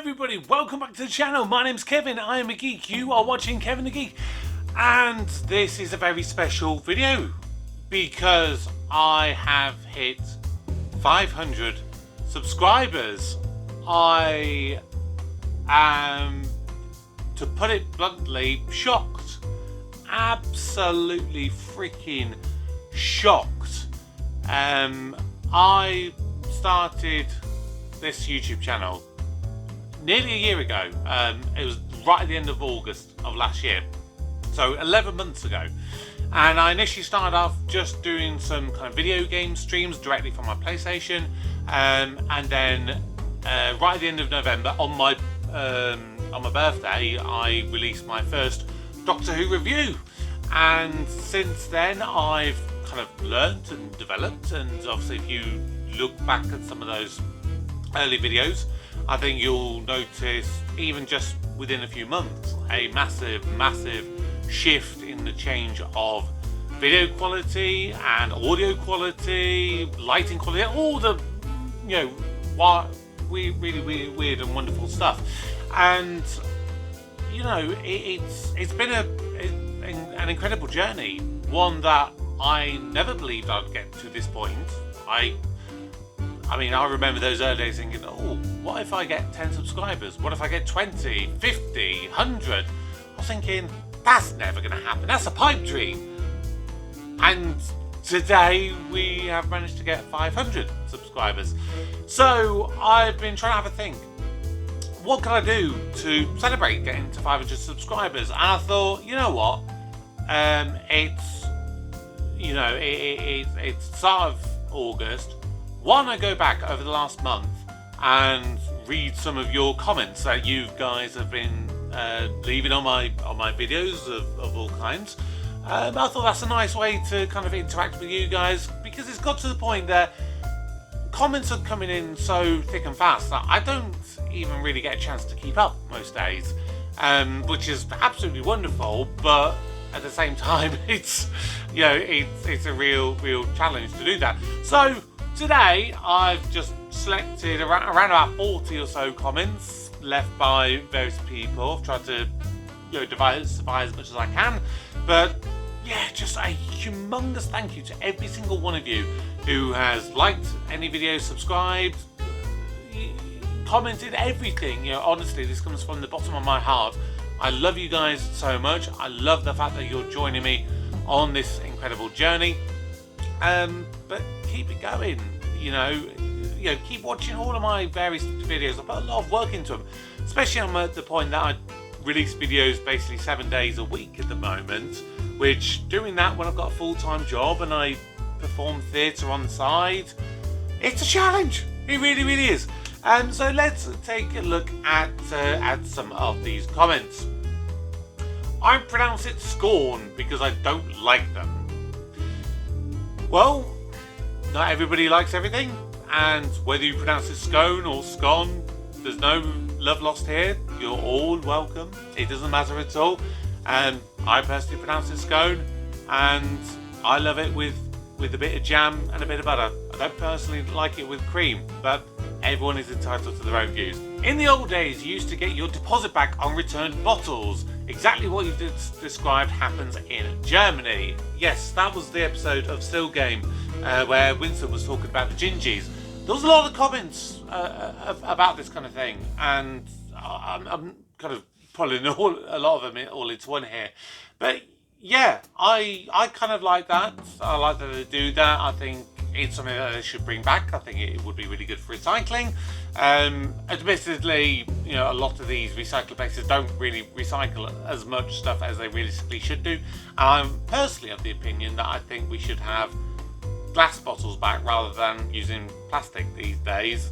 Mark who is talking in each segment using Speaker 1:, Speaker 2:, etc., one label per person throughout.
Speaker 1: everybody, welcome back to the channel. My name's Kevin, I am a geek. You are watching Kevin the Geek. And this is a very special video because I have hit 500 subscribers. I am, to put it bluntly, shocked. Absolutely freaking shocked. I started this YouTube channel nearly a year ago. It was right at the end of August of last year, so 11 months ago, and I initially started off just doing some kind of video game streams directly from my PlayStation, and then right at the end of November on my birthday I released my first Doctor Who review, and since then I've kind of learnt and developed, and obviously if you look back at some of those early videos, I think you'll notice, even just within a few months, a massive shift in the change of video quality and audio quality, lighting quality, all the, you know, really weird and wonderful stuff. And you know, it's been an incredible journey, one that I never believed I'd get to this point. I mean, I remember those early days thinking, oh, what if I get 10 subscribers? What if I get 20, 50, 100? I was thinking, that's never going to happen. That's a pipe dream. And today we have managed to get 500 subscribers. So I've been trying to have a think. What can I do to celebrate getting to 500 subscribers? And I thought, you know what? It's start of August. Why don't I go back over the last month and read some of your comments that you guys have been leaving on my videos of all kinds. I thought that's a nice way to kind of interact with you guys, because it's got to the point that comments are coming in so thick and fast that I don't even really get a chance to keep up most days, which is absolutely wonderful, but at the same time it's, you know, it's a real challenge to do that. So today I've just selected around about 40 or so comments left by various people. I've tried to, you know, diversify as much as I can, but yeah, just a humongous thank you to every single one of you who has liked any videos, subscribed, commented, everything. You know, honestly, this comes from the bottom of my heart. I love you guys so much. I love the fact that you're joining me on this incredible journey. But keep it going, you know, keep watching all of my various videos. I put a lot of work into them, especially I'm at the point that I release videos basically 7 days a week at the moment, which, doing that when I've got a full-time job and I perform theatre on the side, it's a challenge. It really is. So let's take a look at some of these comments. I pronounce it scorn because I don't like them. Well, not everybody likes everything, and whether you pronounce it scone or scone, there's no love lost here. You're all welcome. It doesn't matter at all. I personally pronounce it scone, and I love it with a bit of jam and a bit of butter. I don't personally like it with cream, but everyone is entitled to their own views. In the old days, you used to get your deposit back on returned bottles. Exactly what you described happens in Germany. Yes, that was the episode of Still Game where Winston was talking about the gingies. There was a lot of comments about this kind of thing, and I'm kind of pulling a lot of them all into one here. But yeah, I kind of like that. I like that they do that. I think it's something that they should bring back. I think it would be really good for recycling. Admittedly, you know, a lot of these recycle places don't really recycle as much stuff as they realistically should do. And I'm personally of the opinion that I think we should have glass bottles back rather than using plastic these days.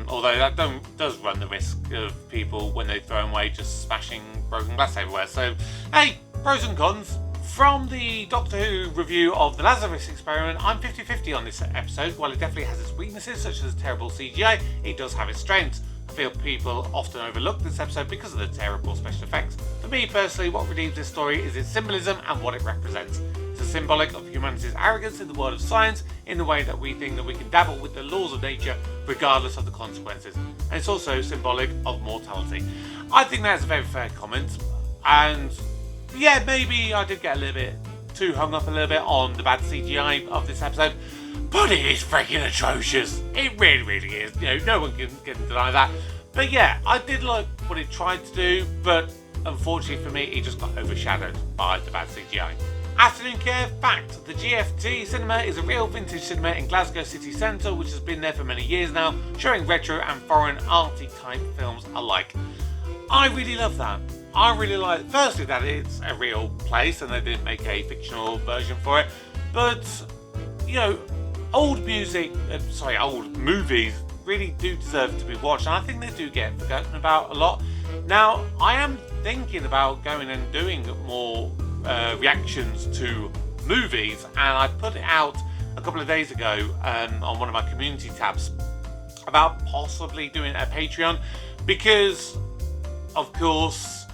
Speaker 1: Although that does run the risk of people, when they throw them away, just smashing broken glass everywhere. So, hey, pros and cons. From the Doctor Who review of the Lazarus Experiment, I'm 50-50 on this episode. While it definitely has its weaknesses, such as terrible CGI, it does have its strengths. I feel people often overlook this episode because of the terrible special effects. For me personally, what redeems this story is its symbolism and what it represents. It's a symbolic of humanity's arrogance in the world of science. in the way that we think that we can dabble with the laws of nature regardless of the consequences. And it's also symbolic of mortality. I think that's a very fair comment. And yeah, maybe I did get a little bit too hung up a little bit on the bad CGI of this episode, but it is freaking atrocious. It really, really is. You know, no one can deny that. But yeah, I did like what it tried to do, but unfortunately for me, it just got overshadowed by the bad CGI. Afternoon Care fact: the GFT cinema is a real vintage cinema in Glasgow city centre, which has been there for many years now, showing retro and foreign arty type films alike. I really love that. I really like, firstly, that it's a real place and they didn't make a fictional version for it, but you know, old movies really do deserve to be watched, and I think they do get forgotten about a lot. Now, I am thinking about going and doing more reactions to movies, and I put it out a couple of days ago on one of my community tabs about possibly doing a Patreon, because of course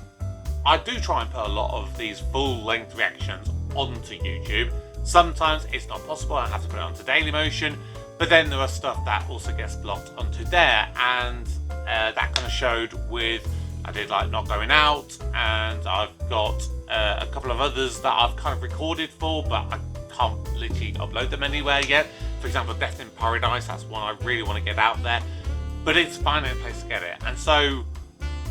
Speaker 1: I do try and put a lot of these full-length reactions onto YouTube. Sometimes it's not possible, I have to put it onto Dailymotion, but then there are stuff that also gets blocked onto there, and that kind of showed with, I did like Not Going Out, and I've got a couple of others that I've kind of recorded for, but I can't literally upload them anywhere yet. For example, Death in Paradise, that's one I really want to get out there, but it's finding a place to get it. And so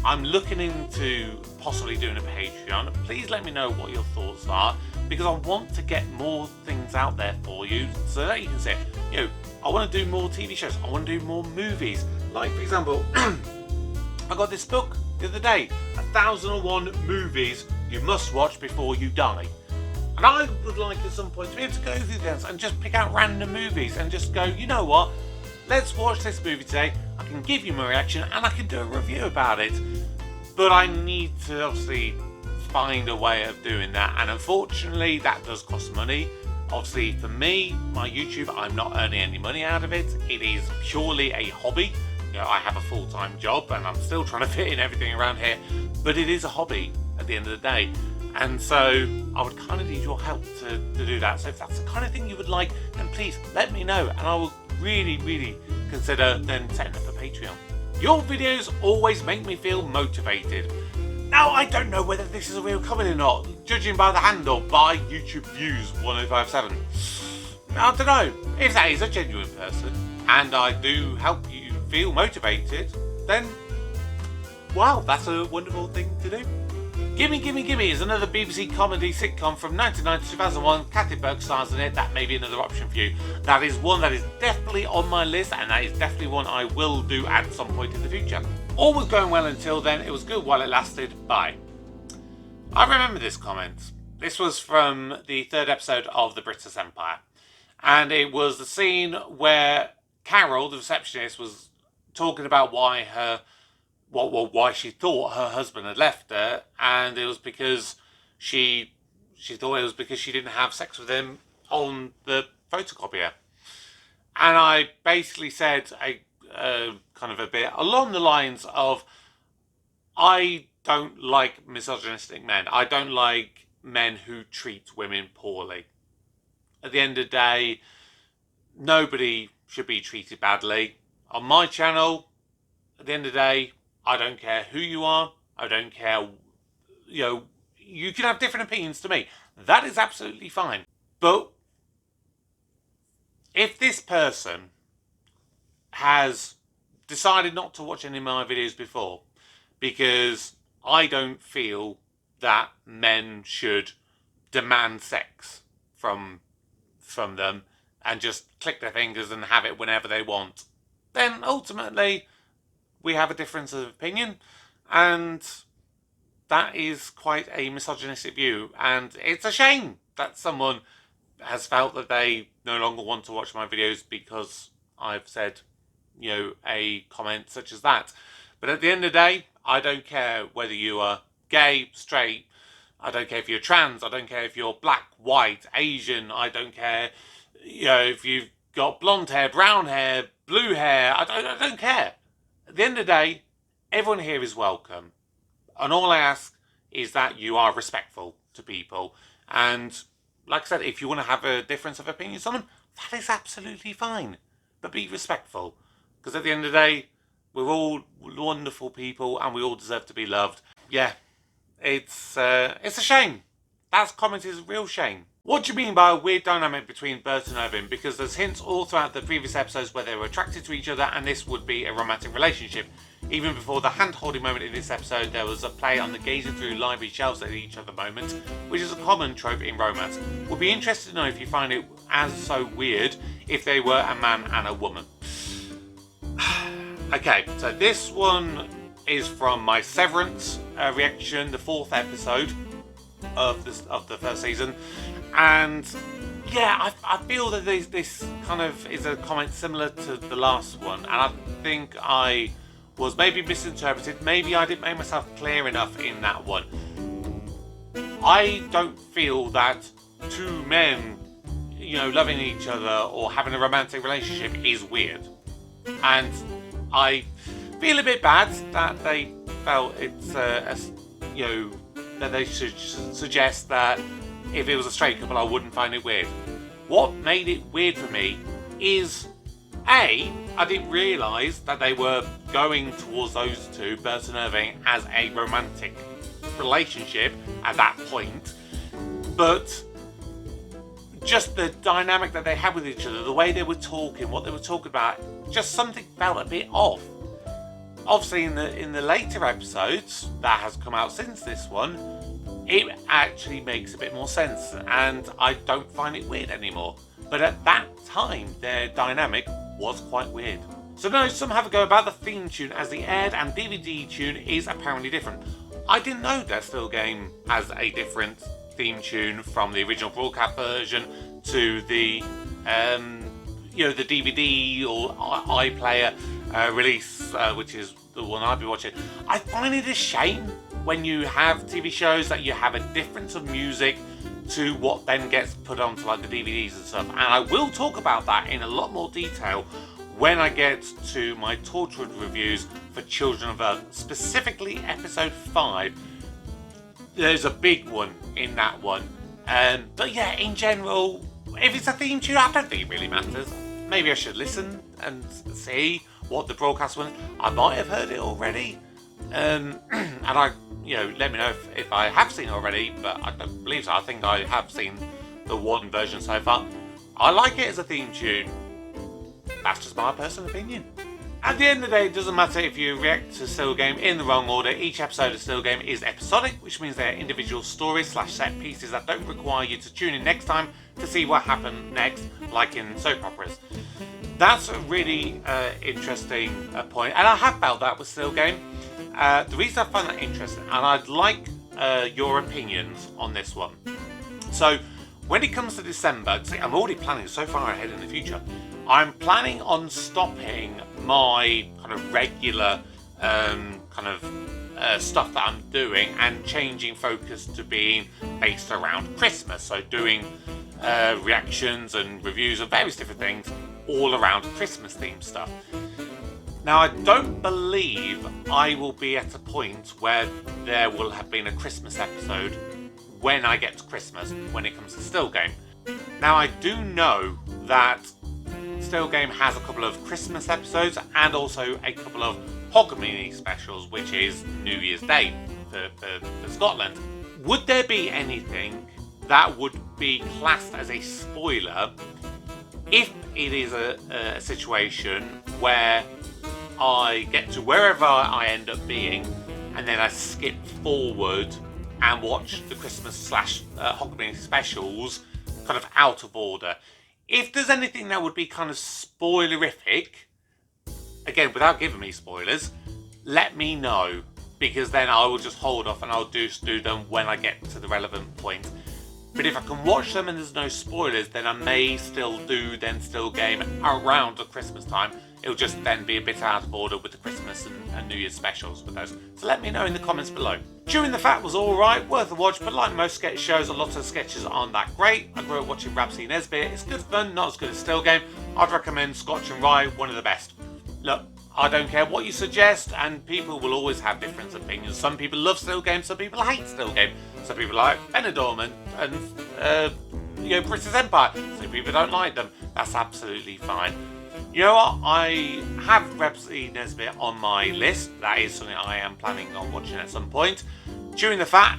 Speaker 1: I'm looking into possibly doing a Patreon. Please let me know what your thoughts are, because I want to get more things out there for you so that you can say, you know, I want to do more TV shows, I want to do more movies. Like, for example, I got this book the other day, 1001 Movies You Must Watch Before You Die. And I would like at some point to be able to go through this and just pick out random movies and just go, you know what, let's watch this movie today. I can give you my reaction and I can do a review about it. But I need to obviously find a way of doing that, and unfortunately that does cost money. Obviously for me, my YouTube, I'm not earning any money out of it. It is purely a hobby. You know, I have a full-time job and I'm still trying to fit in everything around here, but it is a hobby at the end of the day. And so I would kind of need your help to do that. So if that's the kind of thing you would like, then please let me know, and I will really, really consider then setting up a Patreon. Your videos always make me feel motivated. Now, I don't know whether this is a real comment or not, judging by the handle, by YouTube Views 1057. I don't know. If that is a genuine person, and I do help you feel motivated, then, wow, that's a wonderful thing to do. Gimme Gimme Gimme is another BBC comedy sitcom from 1990 to 2001. Kathy Burke stars in it. That may be another option for you. That is one that is definitely on my list, and that is definitely one I will do at some point in the future. All was going well until then. It was good while it lasted. Bye. I remember this comment. This was from the third episode of The British Empire, and it was the scene where Carol, the receptionist, was talking about why she thought her husband had left her, and it was because she thought it was because she didn't have sex with him on the photocopier. And I basically said kind of a bit along the lines of, I don't like misogynistic men. I don't like men who treat women poorly. At the end of the day, nobody should be treated badly. On my channel, at the end of the day, I don't care who you are. I don't care, you know, you can have different opinions to me. That is absolutely fine. But if this person has decided not to watch any of my videos before because I don't feel that men should demand sex from them and just click their fingers and have it whenever they want, then ultimately we have a difference of opinion, and that is quite a misogynistic view, and it's a shame that someone has felt that they no longer want to watch my videos because I've said, you know, a comment such as that. But at the end of the day, I don't care whether you are gay, straight, I don't care if you're trans, I don't care if you're black, white, Asian, I don't care, you know, if you've got blonde hair, brown hair, blue hair, I don't care. At the end of the day, everyone here is welcome. And all I ask is that you are respectful to people. And like I said, if you want to have a difference of opinions on them, that is absolutely fine. But be respectful, because at the end of the day, we're all wonderful people and we all deserve to be loved. Yeah, it's a shame. That comment is a real shame. What do you mean by a weird dynamic between Bert and Irving? Because there's hints all throughout the previous episodes where they were attracted to each other and this would be a romantic relationship. Even before the hand-holding moment in this episode, there was a play on the gazing through library shelves at each other moment, which is a common trope in romance. Would be interested to know if you find it as so weird if they were a man and a woman. Okay, so this one is from my Severance reaction, the 4th episode of the first season, and yeah, I feel that this kind of is a comment similar to the last one, and I think I was maybe misinterpreted. Maybe I didn't make myself clear enough in that one. I don't feel that two men, loving each other or having a romantic relationship is weird, and I feel a bit bad that they felt it's that they should suggest that if it was a straight couple I wouldn't find it weird. What made it weird for me is I didn't realise that they were going towards those two, Bert and Irving, as a romantic relationship at that point, but just the dynamic that they had with each other, the way they were talking, what they were talking about, just something felt a bit off. Obviously, in the later episodes that has come out since this one, it actually makes a bit more sense, and I don't find it weird anymore. But at that time, their dynamic was quite weird. So now some have a go about the theme tune, as the aired and DVD tune is apparently different. I didn't know that Still Game has a different theme tune from the original broadcast version to the the DVD or iPlayer release, which is the one I've been watching. I find it a shame when you have TV shows that you have a difference of music to what then gets put onto like the DVDs and stuff. And I will talk about that in a lot more detail when I get to my Tortured reviews for Children of Earth, specifically episode 5. There's a big one in that one. But yeah, in general, if it's a theme tune, I don't think it really matters. Maybe I should listen and see what the broadcast was. I might have heard it already. And I, let me know if I have seen it already, but I don't believe so. I think I have seen the one version so far. I like it as a theme tune. That's just my personal opinion. At the end of the day, it doesn't matter if you react to Still Game in the wrong order. Each episode of Still Game is episodic, which means they're individual stories / set pieces that don't require you to tune in next time to see what happened next, like in soap operas. That's a really interesting point, and I have felt that with Still Game. The reason I find that interesting, and I'd like your opinions on this one. So, when it comes to December, see, I'm already planning so far ahead in the future. I'm planning on stopping my kind of regular stuff that I'm doing and changing focus to being based around Christmas. So doing reactions and reviews of various different things all around Christmas themed stuff. Now, I don't believe I will be at a point where there will have been a Christmas episode when I get to Christmas when it comes to Still Game. Now, I do know that Still Game has a couple of Christmas episodes and also a couple of Hogmanay specials, which is New Year's Day for Scotland. Would there be anything that would be classed as a spoiler if it is a situation where I get to wherever I end up being and then I skip forward and watch the Christmas / Hogmanay specials kind of out of order? If there's anything that would be kind of spoilerific, again, without giving me spoilers, let me know, because then I will just hold off and I'll do them when I get to the relevant point. But if I can watch them and there's no spoilers, then I may still do Still Game around the Christmas time. It'll just then be a bit out of order with the Christmas and New Year's specials with those. So let me know in the comments below. Chewing the Fat was alright, worth a watch, but like most sketch shows, a lot of the sketches aren't that great. I grew up watching Rhapsody Nesbitt. It's good fun, not as good as Still Game. I'd recommend Scotch and Rye, one of the best. Look, I don't care what you suggest, and people will always have different opinions. Some people love Still Game, some people hate Still Game. Some people like Benidorm and British Empire. So people don't like them. That's absolutely fine. You know what? I have Rhapsody Nesbit on my list. That is something I am planning on watching at some point. Chewing the Fat,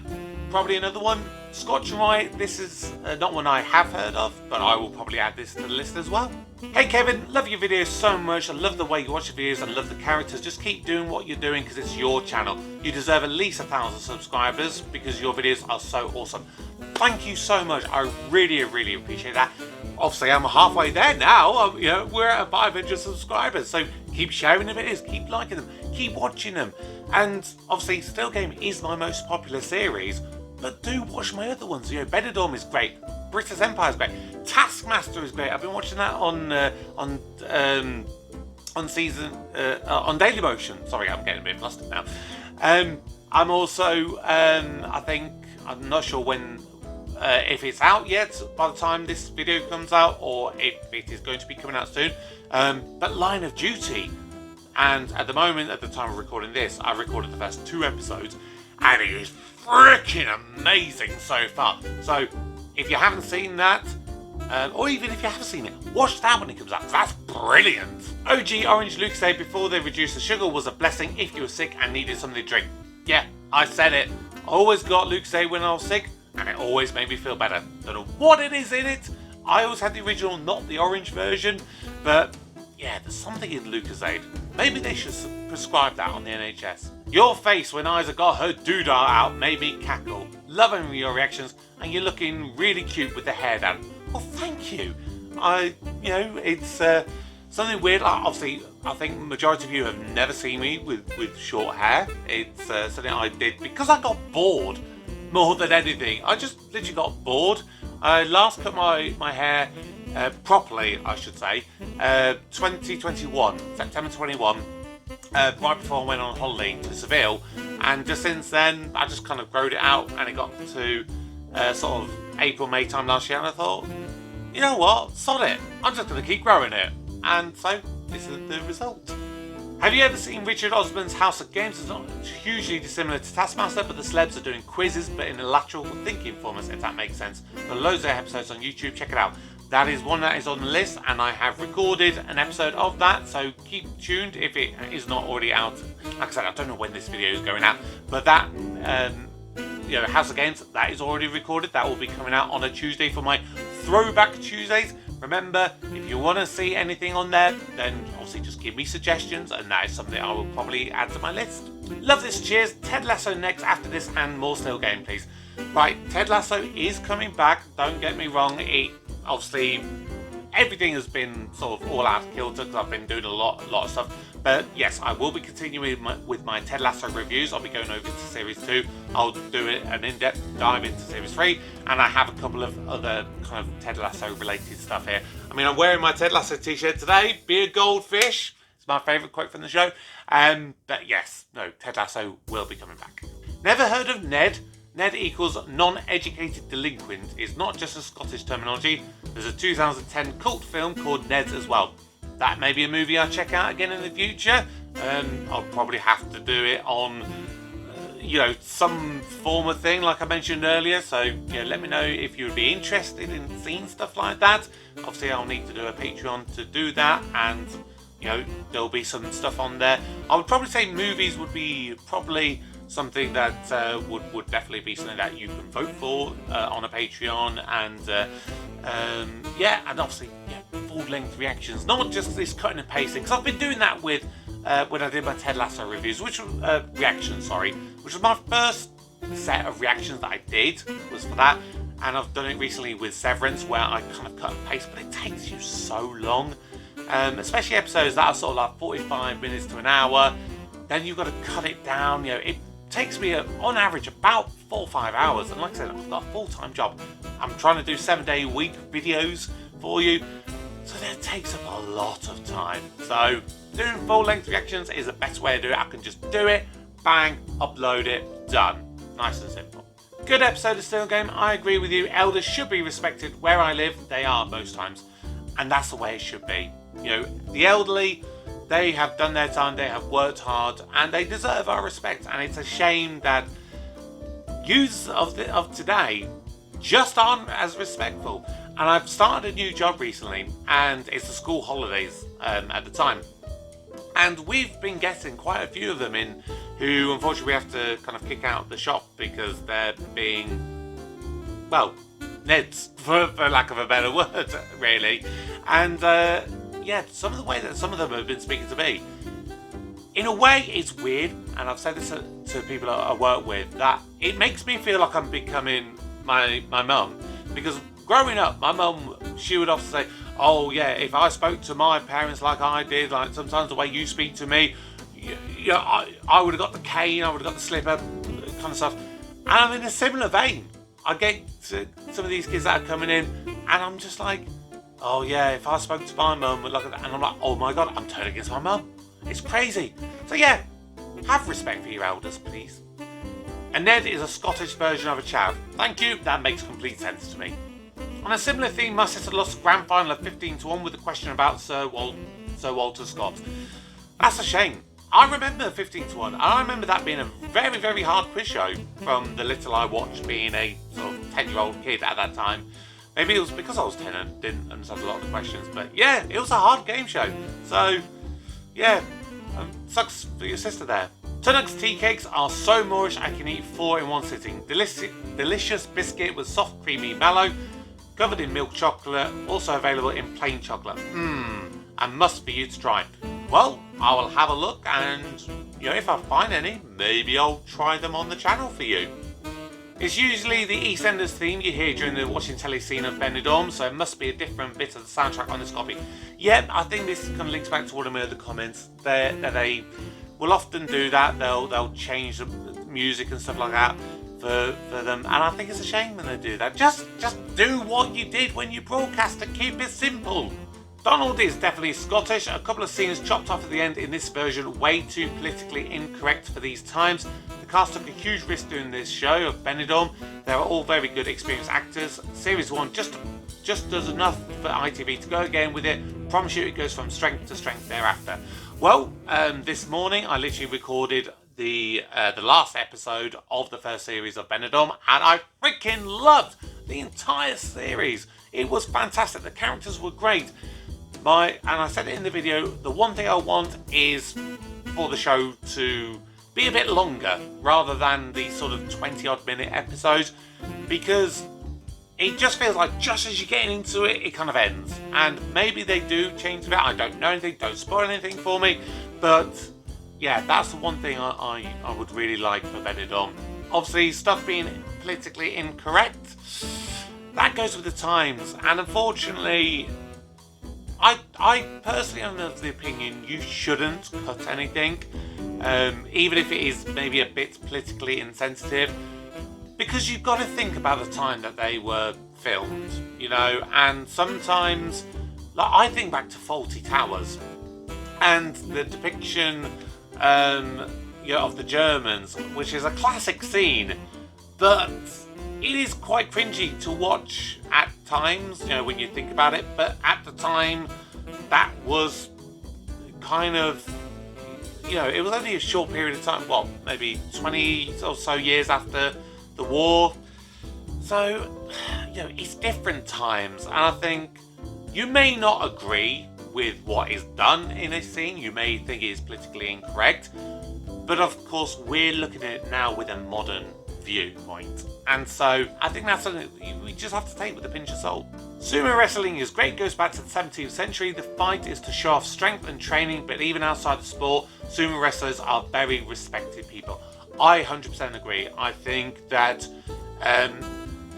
Speaker 1: probably another one. Scotch and Rye, this is not one I have heard of, but I will probably add this to the list as well. Hey Kevin, love your videos so much. I love the way you watch the videos. I love the characters. Just keep doing what you're doing because it's your channel. You deserve at least 1,000 subscribers because your videos are so awesome. Thank you so much. I really, really appreciate that. Obviously, I'm halfway there now. We're at 500 subscribers. So keep sharing the videos, keep liking them, keep watching them. And obviously, Still Game is my most popular series. But do watch my other ones. Benidorm is great. British Empire is great. Taskmaster is great. I've been watching that on Dailymotion. Sorry, I'm getting a bit flustered now. I'm also, I'm not sure when, if it's out yet by the time this video comes out, or if it is going to be coming out soon. But Line of Duty, and at the moment, at the time of recording this, I recorded the first 2 episodes, and it is freaking amazing so far. So if you haven't seen that, or even if you have seen it, watch that when it comes out. That's brilliant. OG Orange Lucozade before they reduced the sugar was a blessing if you were sick and needed something to drink. Yeah, I said it. I always got Lucozade when I was sick, and it always made me feel better. Don't know what it is in it. I always had the original, not the orange version, but yeah, there's something in Lucozade. Maybe they should prescribe that on the NHS. Your face when Isa got her doodah out made me cackle. Loving your reactions, and you're looking really cute with the hair down. Well, thank you. It's something weird. Obviously, I think the majority of you have never seen me with short hair. It's something I did because I got bored more than anything. I just literally got bored. I last cut my hair properly, I should say, 2021, September 21. Right before I went on holiday to Seville, and just since then I just kind of growed it out, and it got to sort of April, May time last year, and I thought, you know what, sod it, I'm just going to keep growing it, and so this is the result. Have you ever seen Richard Osman's House of Games? It's not hugely dissimilar to Taskmaster, but the celebs are doing quizzes but in a lateral thinking format, if that makes sense. There are loads of episodes on YouTube, check it out. That is one that is on the list, and I have recorded an episode of that, so keep tuned if it is not already out. Like I said, I don't know when this video is going out, but that, House of Games, that is already recorded. That will be coming out on a Tuesday for my Throwback Tuesdays. Remember, if you want to see anything on there, then obviously just give me suggestions, and that is something I will probably add to my list. Love this, cheers. Ted Lasso next after this, and more Still Game, please. Right, Ted Lasso is coming back, don't get me wrong. Obviously, everything has been sort of all out of kilter because I've been doing a lot of stuff. But yes, I will be continuing with my Ted Lasso reviews. I'll be going over to Series 2. I'll do an in-depth dive into Series 3. And I have a couple of other kind of Ted Lasso related stuff here. I mean, I'm wearing my Ted Lasso t-shirt today. Be a goldfish. It's my favourite quote from the show. But yes, no, Ted Lasso will be coming back. Never heard of Ned? Ned equals non-educated delinquent is not just a Scottish terminology. There's a 2010 cult film called Neds as well. That may be a movie I'll check out again in the future. I'll probably have to do it on, some form of thing like I mentioned earlier. So, let me know if you'd be interested in seeing stuff like that. Obviously, I'll need to do a Patreon to do that, and, there'll be some stuff on there. I would probably say movies would be probably something that would definitely be something that you can vote for on a Patreon, and and obviously full-length reactions, not just this cutting and pasting, because I've been doing that with when I did my Ted Lasso reviews, which was my first set of reactions that I did was for that, and I've done it recently with Severance where I kind of cut and paste, but it takes you so long, especially episodes that are sort of like 45 minutes to an hour. Then you've got to cut it down. It takes me on average about 4 or 5 hours, and like I said, I've got a full-time job. I'm trying to do 7-day-a-week videos for you, so that takes up a lot of time. So doing full-length reactions is the best way to do it. I can just do it, bang, upload it, done. Nice and simple. Good episode of Still Game. I agree with you. Elders should be respected. Where I live, they are most times, and that's the way it should be. The elderly, they have done their time, they have worked hard, and they deserve our respect. And it's a shame that youths of today just aren't as respectful. And I've started a new job recently, and it's the school holidays at the time. And we've been getting quite a few of them in who unfortunately we have to kind of kick out the shop because they're being, well, Neds, for lack of a better word, really. And some of the way that some of them have been speaking to me, in a way it's weird, and I've said this to people I work with, that it makes me feel like I'm becoming my mum. Because growing up, my mum, she would often say, oh yeah, if I spoke to my parents like I did, like sometimes the way you speak to me, I would have got the cane, I would have got the slipper, kind of stuff. And I'm in a similar vein. I get to some of these kids that are coming in, and I'm just like, oh yeah, if I spoke to my mum, and I'm like, oh my god, I'm turning against my mum. It's crazy. So yeah, have respect for your elders, please. A Ned is a Scottish version of a chav. Thank you, that makes complete sense to me. On a similar theme, my sister lost the grand final of 15-1 with a question about Sir Walter Scott. That's a shame. I remember 15-1, and I remember that being a very, very hard quiz show from the little I watched, being a sort of 10-year-old kid at that time. Maybe it was because I was 10 and didn't understand a lot of the questions, but yeah, it was a hard game show. So, yeah, sucks for your sister there. Tunnock's tea cakes are so moorish I can eat 4 in one sitting. Delicious biscuit with soft, creamy mallow, covered in milk chocolate, also available in plain chocolate. And must for you to try. Well, I will have a look, and if I find any, maybe I'll try them on the channel for you. It's usually the EastEnders theme you hear during the watching telly scene of Benidorm, so it must be a different bit of the soundtrack on this copy. Yeah, I think this kind of links back to one of my other comments. They will often do that. They'll change the music and stuff like that for them, and I think it's a shame when they do that. Just do what you did when you broadcast and keep it simple. Donald is definitely Scottish. A couple of scenes chopped off at the end in this version, way too politically incorrect for these times. The cast took a huge risk doing this show of Benidorm. They were all very good, experienced actors. Series 1 just does enough for ITV to go again with it. Promise you it goes from strength to strength thereafter. Well, this morning I literally recorded the last episode of the first series of Benidorm, and I freaking loved the entire series. It was fantastic. The characters were great. And I said it in the video, the one thing I want is for the show to be a bit longer rather than the sort of 20-odd minute episodes, because it just feels like just as you're getting into it, it kind of ends. And maybe they do change a bit. I don't know anything. Don't spoil anything for me. But yeah, that's the one thing I would really like for Benidorm. Obviously, stuff being politically incorrect, that goes with the times. And unfortunately, I personally am of the opinion you shouldn't cut anything, even if it is maybe a bit politically insensitive, because you've got to think about the time that they were filmed, and sometimes, like, I think back to Fawlty Towers and the depiction of the Germans, which is a classic scene, but it is quite cringy to watch at times, when you think about it. But at the time, that was kind of, it was only a short period of time, maybe 20 or so years after the war. So, it's different times. And I think you may not agree with what is done in a scene. You may think it is politically incorrect. But of course, we're looking at it now with a modern viewpoint, and so I think that's something we just have to take with a pinch of salt. Sumo wrestling is great, goes back to the 17th century. The fight is to show off strength and training, but even outside the sport, sumo wrestlers are very respected people. I 100% agree. I think that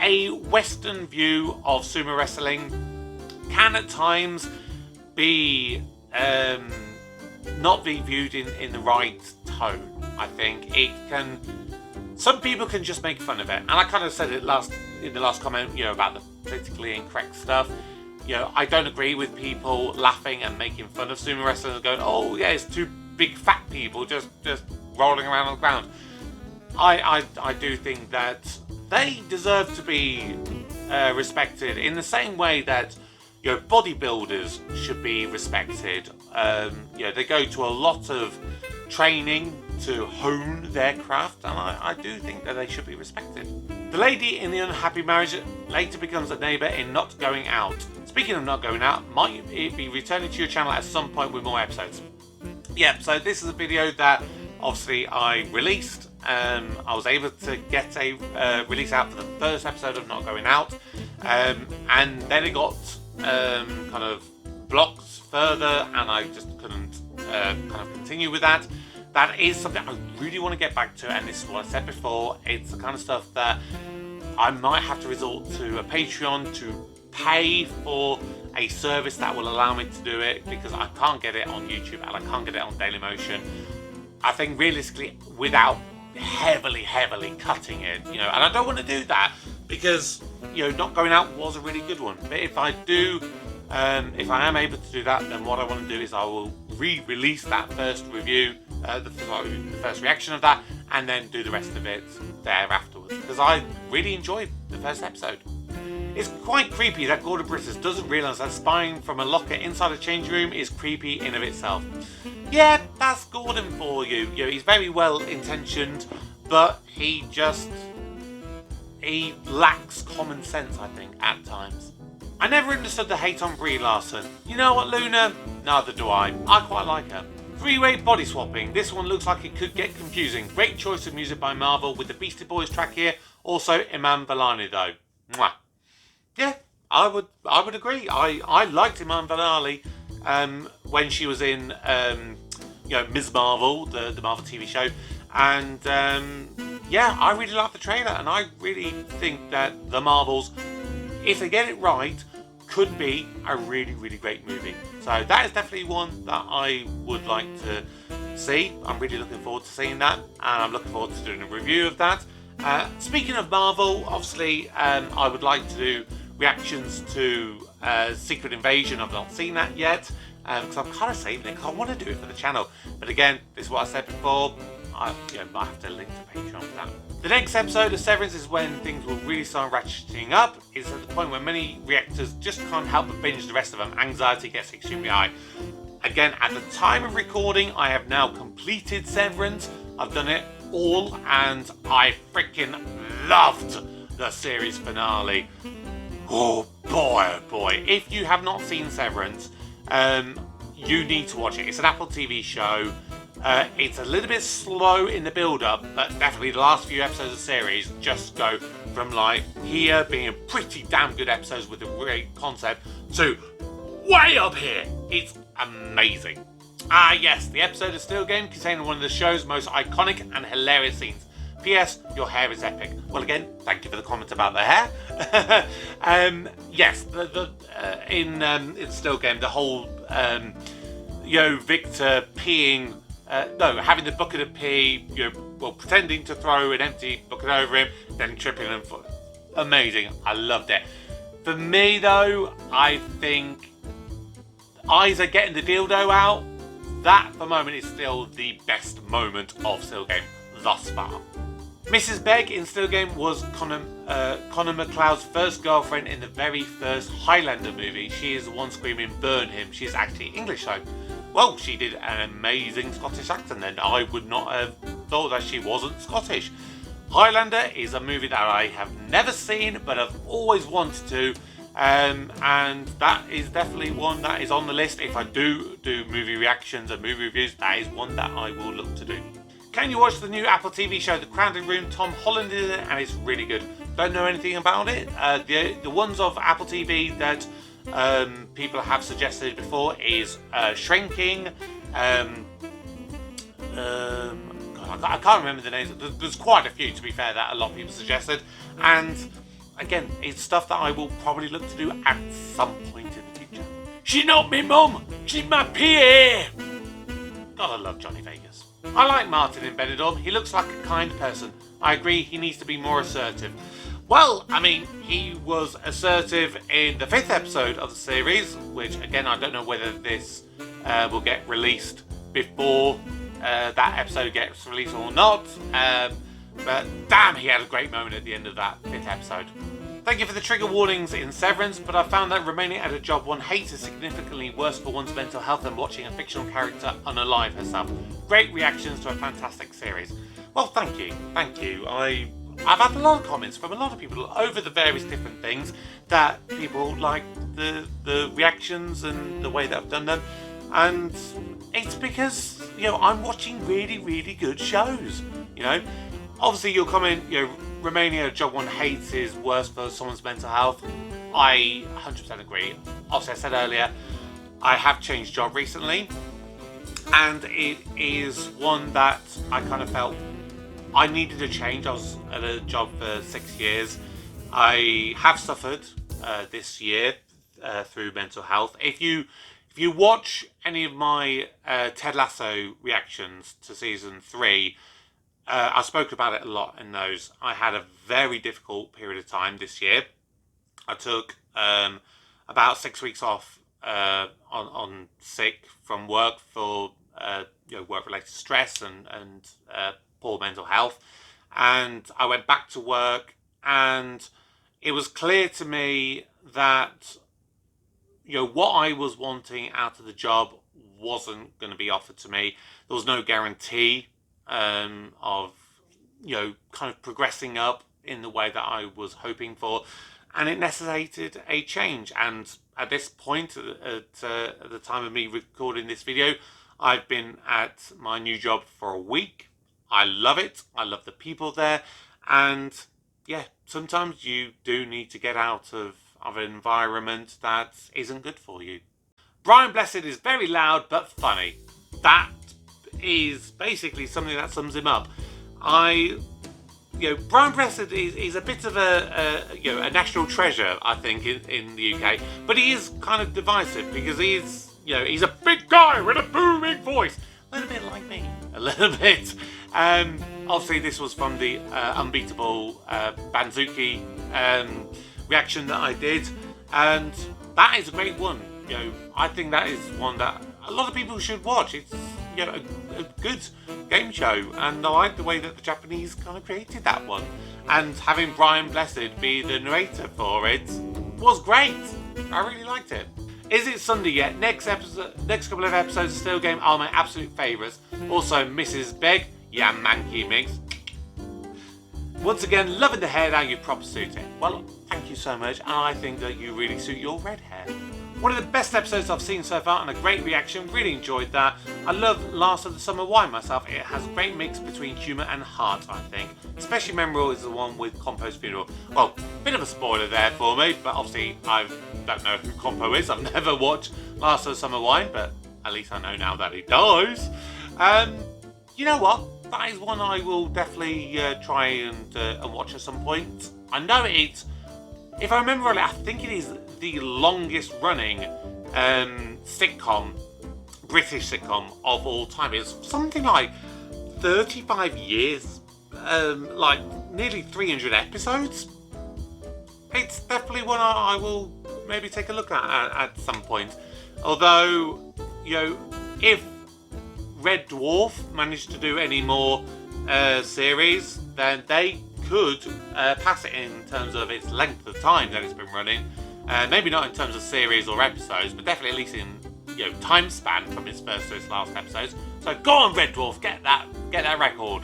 Speaker 1: a Western view of sumo wrestling can at times be not be viewed in the right tone. I think it can. Some people can just make fun of it, and I kind of said it in the last comment, about the politically incorrect stuff. I don't agree with people laughing and making fun of sumo wrestlers and going, "Oh yeah, it's two big fat people just rolling around on the ground." I do think that they deserve to be respected in the same way that bodybuilders should be respected. They go to a lot of training to hone their craft, and I do think that they should be respected. The lady in the unhappy marriage later becomes a neighbour in Not Going Out. Speaking of not going out, might it be returning to your channel at some point with more episodes? Yeah, so this is a video that obviously I released. I was able to get a release out for the first episode of Not Going Out, and then it got kind of blocked further, and I just couldn't kind of continue with that. That is something I really want to get back to, and this is what I said before. It's the kind of stuff that I might have to resort to a Patreon to pay for a service that will allow me to do it, because I can't get it on YouTube and I can't get it on Dailymotion. I think realistically, without heavily cutting it, and I don't want to do that, because Not Going Out was a really good one. But if I do, if I am able to do that, then what I want to do is I will re-release that first review, the first reaction of that, and then do the rest of it there afterwards, because I really enjoyed the first episode. It's quite creepy that Gordon Brittis doesn't realise that spying from a locker inside a changing room is creepy in of itself. Yeah, that's Gordon for you. He's very well intentioned, but he lacks common sense, I think, at times. I never understood the hate on Brie Larson. You know what, Luna? Neither do I. I quite like her. Three-way body swapping. This one looks like it could get confusing. Great choice of music by Marvel with the Beastie Boys track here. Also, Iman Vellani though. Mwah. Yeah, I would agree. I liked Iman Vellani when she was in Ms. Marvel, the Marvel TV show, and yeah, I really liked the trailer, and I really think that the Marvels, if they get it right, could be a really great movie. So that is definitely one that I would like to see. I'm really looking forward to seeing that, and I'm looking forward to doing a review of that. Speaking of Marvel, obviously I would like to do reactions to Secret Invasion. I've not seen that yet, because I'm kind of saving it, because I want to do it for the channel. But again, this is what I said before, I have to link to Patreon for that. The next episode of Severance is when things will really start ratcheting up. It's at the point where many reactors just can't help but binge the rest of them. Anxiety gets extremely high. Again, at the time of recording, I have now completed Severance. I've done it all, and I freaking loved the series finale. Oh boy. If you have not seen Severance, you need to watch it. It's an Apple TV show. It's a little bit slow in the build-up, but definitely the last few episodes of the series just go from like here being pretty damn good episodes with a great concept to way up here. It's amazing. Yes, the episode of Still Game containing one of the show's most iconic and hilarious scenes. P.S. Your hair is epic. Well, again, thank you for the comment about the hair. Yes, in Still Game, the whole Victor peeing, having the bucket of pee, pretending to throw an empty bucket over him, then tripping and amazing. I loved it. For me, though, I think Isa getting the dildo out, that for the moment is still the best moment of Still Game thus far. Mrs. Begg in Still Game was Connor McLeod's first girlfriend in the very first Highlander movie. She is the one screaming, "Burn him." She's actually English though. Well, she did an amazing Scottish accent then. I would not have thought that she wasn't Scottish. Highlander is a movie that I have never seen, but I've always wanted to. And that is definitely one that is on the list. If I do movie reactions and movie reviews, that is one that I will look to do. Can you watch the new Apple TV show, The Crowded Room? Tom Holland is in it, and it's really good. Don't know anything about it. The ones of Apple TV that people have suggested before is Shrinking. God, I can't remember the names. There's quite a few, to be fair, that a lot of people suggested. And again, it's stuff that I will probably look to do at some point in the future. She's not me mum, she's my PA. God, I love Johnny Vegas. I like Martin in Benidorm. He looks like a kind person. I agree, he needs to be more assertive. Well, I mean, he was assertive in the 5th episode of the series, which again, I don't know whether this will get released before that episode gets released or not. But damn, he had a great moment at the end of that 5th episode. Thank you for the trigger warnings in Severance, but I found that remaining at a job one hates is significantly worse for one's mental health than watching a fictional character unalive herself. Great reactions to a fantastic series. Well, thank you. I've had a lot of comments from a lot of people over the various different things that people like the reactions and the way that I've done them, and it's because, you know, I'm watching really, really good shows. You know, obviously your comment, you know, remaining at a job one hates is worse for someone's mental health. I 100% agree. Obviously, I said earlier, I have changed job recently, and it is one that I kind of felt I needed a change. I was at a job for 6 years. I have suffered this year through mental health. If you watch any of my Ted Lasso reactions to season 3, I spoke about it a lot in those. I had a very difficult period of time this year. I took about 6 weeks off on sick from work for work-related stress and poor mental health. And I went back to work, and it was clear to me that, you know, what I was wanting out of the job wasn't going to be offered to me. There was no guarantee of, you know, kind of progressing up in the way that I was hoping for, and it necessitated a change. And at this point, at the time of me recording this video, I've been at my new job for a week. I love it. I love the people there, and yeah, sometimes you do need to get out of an environment that isn't good for you. Brian Blessed is very loud but funny. That is basically something that sums him up. Brian Blessed is a bit of a national treasure, I think, in the UK, but he is kind of divisive because he's a big guy with a booming voice, a little bit like me, a little bit. Obviously, this was from the unbeatable Banzuki reaction that I did, and that is a great one. You know, I think that is one that a lot of people should watch. It's a good game show, and I like the way that the Japanese kind of created that one, and having Brian Blessed be the narrator for it was great. I really liked it. Is it Sunday yet? Next couple of episodes of Still Game are my absolute favourites. Also, Mrs. Beg, yeah, Mankey Mix. Once again, loving the hair down, you proper suit it. Well, thank you so much, and I think that you really suit your red hair. One of the best episodes I've seen so far, and a great reaction. Really enjoyed that. I love Last of the Summer Wine myself. It has a great mix between humour and heart, I think. Especially memorable is the one with Compo's funeral. Well, bit of a spoiler there for me, but obviously I don't know who Compo is. I've never watched Last of the Summer Wine, but at least I know now that he dies. You know what? That is one I will definitely try and watch at some point. I know it's, if I remember rightly, I think it is the longest running British sitcom of all time. It's something like 35 years, like nearly 300 episodes. It's definitely one I will maybe take a look at some point. Although, you know, if Red Dwarf managed to do any more series, then they could pass it in terms of its length of time that it's been running. Maybe not in terms of series or episodes, but definitely at least in time span from its first to its last episodes. So go on, Red Dwarf, get that record.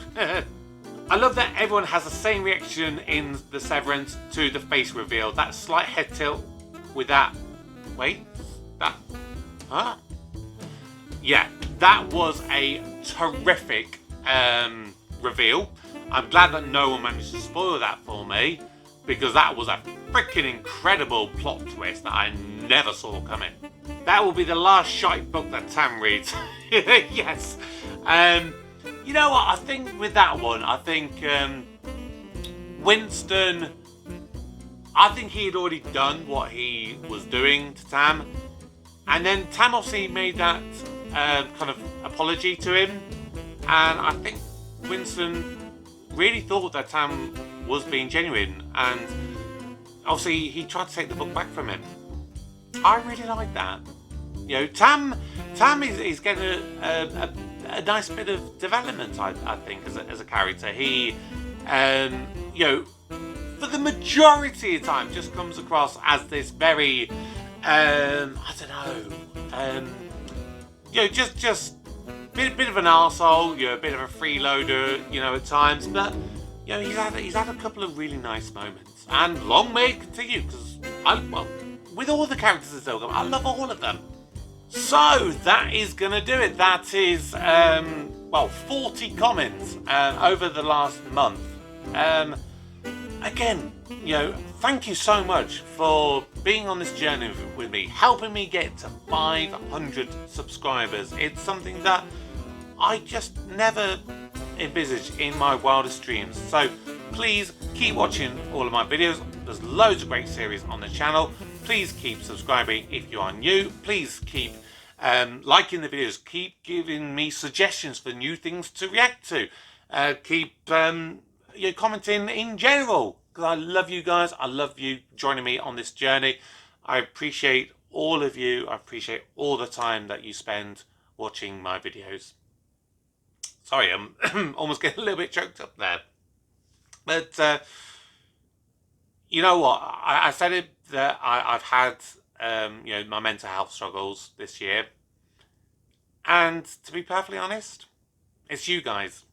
Speaker 1: I love that everyone has the same reaction in the Severance to the face reveal. That slight head tilt with that. Wait, that. Huh? Yeah, that was a terrific reveal. I'm glad that no one managed to spoil that for me, because that was a freaking incredible plot twist that I never saw coming. That will be the last shite book that Tam reads. Yes. You know what? I think with that one, I think Winston, I think he had already done what he was doing to Tam. And then Tam obviously made that kind of apology to him. And I think Winston really thought that Tam was being genuine. And obviously he tried to take the book back from him. I really like that. You know, Tam is getting a nice bit of development, I think, as a character. He, for the majority of the time just comes across as this very, I don't know, just bit of an arsehole, a bit of a freeloader, at times, but he's had a couple of really nice moments, and long may it continue, because with all the characters in Silgum, I love all of them. So that is gonna do it. That is 40 comments over the last month. Again, thank you so much for being on this journey with me, helping me get to 500 subscribers. It's something that I just never envisaged in my wildest dreams. So please keep watching all of my videos. There's loads of great series on the channel. Please keep subscribing if you are new. Please keep liking the videos. Keep giving me suggestions for new things to react to. Keep commenting in general, because I love you guys. I love you joining me on this journey. I appreciate all of you. I appreciate all the time that you spend watching my videos. Sorry, I'm almost getting a little bit choked up there. But you know what? I said it that I've had my mental health struggles this year, and to be perfectly honest, it's you guys.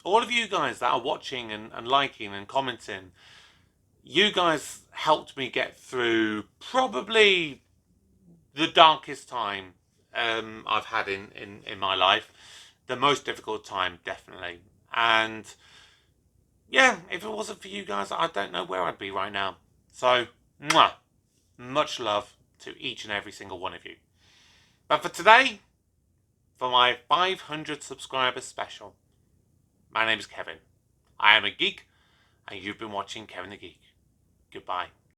Speaker 1: All of you guys that are watching and liking and commenting, you guys helped me get through probably the darkest time I've had in my life. The most difficult time, definitely. And yeah, if it wasn't for you guys, I don't know where I'd be right now. So, much love to each and every single one of you. But for today, for my 500 subscribers special, my name is Kevin. I am a geek, and you've been watching Kevin the Geek. Goodbye.